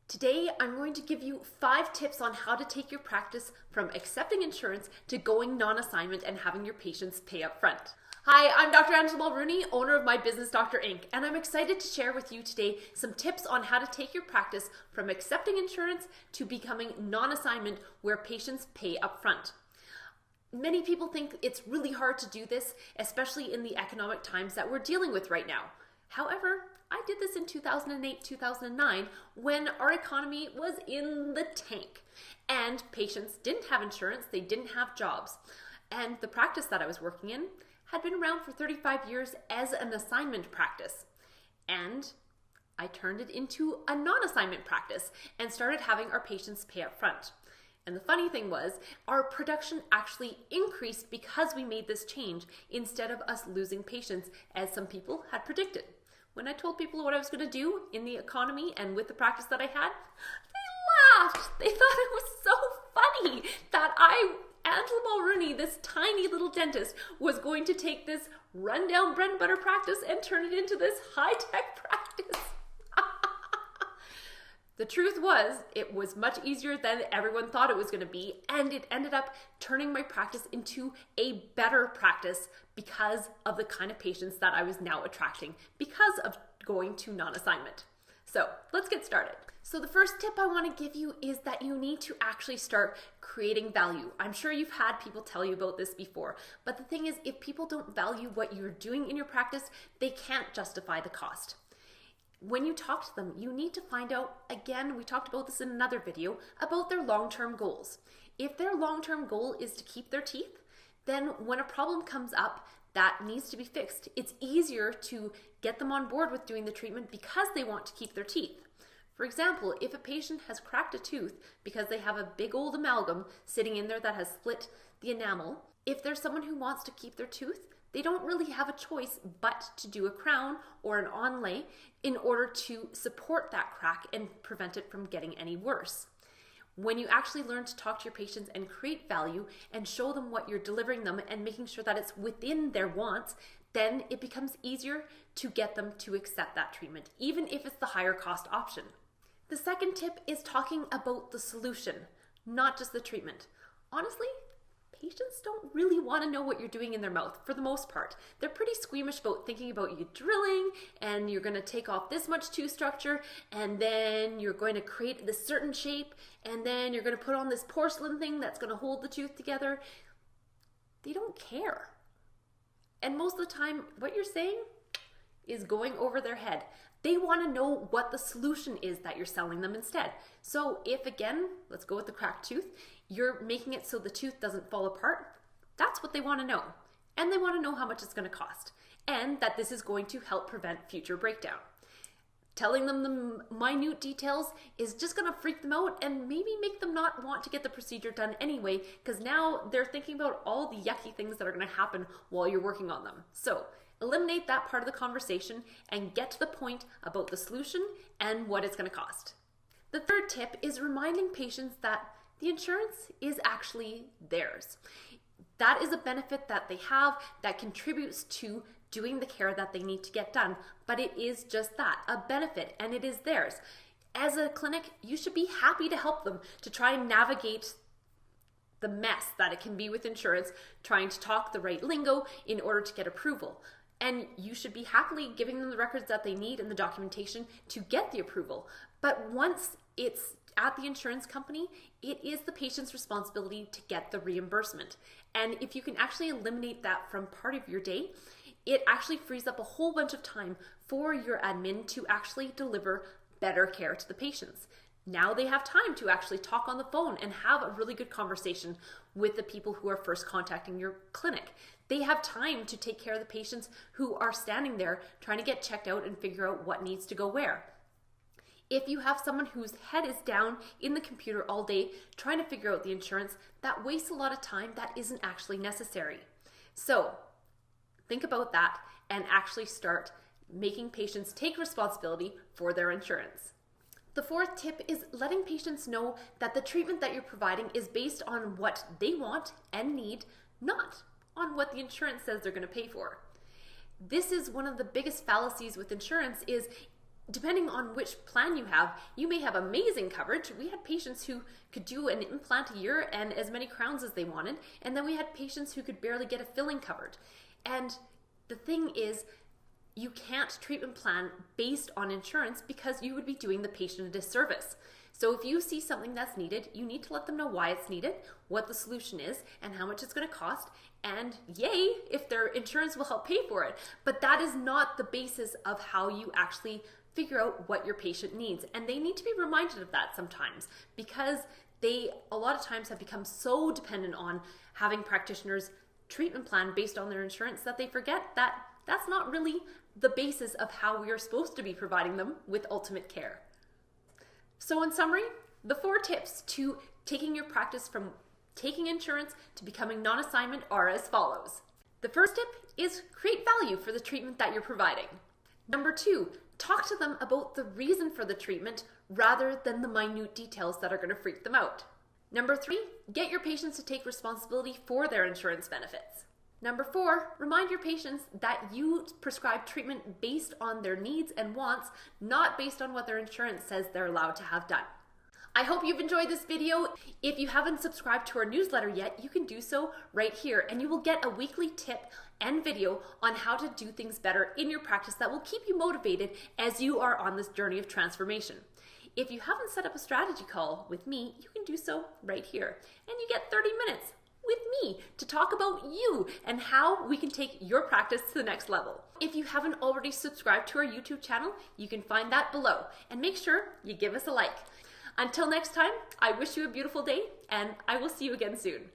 Today, I'm going to give you 5 tips on how to take your practice from accepting insurance to going non-assignment and having your patients pay up front. Hi, I'm Dr. Mulrooney, owner of My Business Doctor Inc., and I'm excited to share with you today some tips on how to take your practice from accepting insurance to becoming non-assignment where patients pay up front. Many people think it's really hard to do this, especially in the economic times that we're dealing with right now. However, I did this in 2008, 2009 when our economy was in the tank and patients didn't have insurance, they didn't have jobs. And the practice that I was working in had been around for 35 years as an assignment practice. And I turned it into a non-assignment practice and started having our patients pay up front. And the funny thing was, our production actually increased because we made this change instead of us losing patients as some people had predicted. When I told people what I was going to do in the economy and with the practice that I had, they laughed. They thought it was so funny that Angela Mulrooney, this tiny little dentist, was going to take this rundown bread and butter practice and turn it into this high-tech practice. The truth was, it was much easier than everyone thought it was going to be, and it ended up turning my practice into a better practice because of the kind of patients that I was now attracting because of going to non-assignment. So let's get started. So the first tip I want to give you is that you need to actually start creating value. I'm sure you've had people tell you about this before, but the thing is, if people don't value what you're doing in your practice, they can't justify the cost. When you talk to them, you need to find out, again, we talked about this in another video, about their long-term goals. If their long-term goal is to keep their teeth, then when a problem comes up that needs to be fixed, it's easier to get them on board with doing the treatment because they want to keep their teeth. For example, if a patient has cracked a tooth because they have a big old amalgam sitting in there that has split the enamel, if there's someone who wants to keep their tooth, they don't really have a choice but to do a crown or an onlay in order to support that crack and prevent it from getting any worse. When you actually learn to talk to your patients and create value and show them what you're delivering them and making sure that it's within their wants, then it becomes easier to get them to accept that treatment, even if it's the higher cost option. The second tip is talking about the solution, not just the treatment. Honestly, patients don't really want to know what you're doing in their mouth for the most part. They're pretty squeamish about thinking about you drilling, and you're going to take off this much tooth structure, and then you're going to create this certain shape, and then you're going to put on this porcelain thing that's going to hold the tooth together. They don't care. And most of the time, what you're saying is going over their head. They want to know what the solution is that you're selling them instead. So if, again, let's go with the cracked tooth, you're making it so the tooth doesn't fall apart, that's what they want to know. And they want to know how much it's going to cost and that this is going to help prevent future breakdown. Telling them the minute details is just going to freak them out and maybe make them not want to get the procedure done anyway, because now they're thinking about all the yucky things that are going to happen while you're working on them. So eliminate that part of the conversation and get to the point about the solution and what it's going to cost. The third tip is reminding patients that the insurance is actually theirs. That is a benefit that they have that contributes to doing the care that they need to get done, but it is just that, a benefit, and it is theirs. As a clinic, you should be happy to help them to try and navigate the mess that it can be with insurance, trying to talk the right lingo in order to get approval. And you should be happily giving them the records that they need and the documentation to get the approval. But once it's at the insurance company, it is the patient's responsibility to get the reimbursement. And if you can actually eliminate that from part of your day, it actually frees up a whole bunch of time for your admin to actually deliver better care to the patients. Now they have time to actually talk on the phone and have a really good conversation with the people who are first contacting your clinic. They have time to take care of the patients who are standing there trying to get checked out and figure out what needs to go where. If you have someone whose head is down in the computer all day trying to figure out the insurance, that wastes a lot of time that isn't actually necessary. So think about that and actually start making patients take responsibility for their insurance. The fourth tip is letting patients know that the treatment that you're providing is based on what they want and need, not on what the insurance says they're going to pay for. This is one of the biggest fallacies with insurance is Depending on which plan you have, you may have amazing coverage. We had patients who could do an implant a year and as many crowns as they wanted, and then we had patients who could barely get a filling covered. And the thing is, you can't treatment plan based on insurance because you would be doing the patient a disservice. So if you see something that's needed, you need to let them know why it's needed, what the solution is, and how much it's going to cost, and yay, if their insurance will help pay for it. But that is not the basis of how you actually figure out what your patient needs. And they need to be reminded of that sometimes, because they a lot of times have become so dependent on having practitioners treatment plan based on their insurance that they forget that that's not really the basis of how we are supposed to be providing them with ultimate care. So in summary, the 4 tips to taking your practice from taking insurance to becoming non-assignment are as follows. The first tip is create value for the treatment that you're providing. Number 2, talk to them about the reason for the treatment rather than the minute details that are going to freak them out. Number 3, get your patients to take responsibility for their insurance benefits. Number 4, remind your patients that you prescribe treatment based on their needs and wants, not based on what their insurance says they're allowed to have done. I hope you've enjoyed this video. If you haven't subscribed to our newsletter yet, you can do so right here, and you will get a weekly tip and video on how to do things better in your practice that will keep you motivated as you are on this journey of transformation. If you haven't set up a strategy call with me, you can do so right here, and you get 30 minutes with me to talk about you and how we can take your practice to the next level. If you haven't already subscribed to our YouTube channel, you can find that below, and make sure you give us a like. Until next time, I wish you a beautiful day, and I will see you again soon.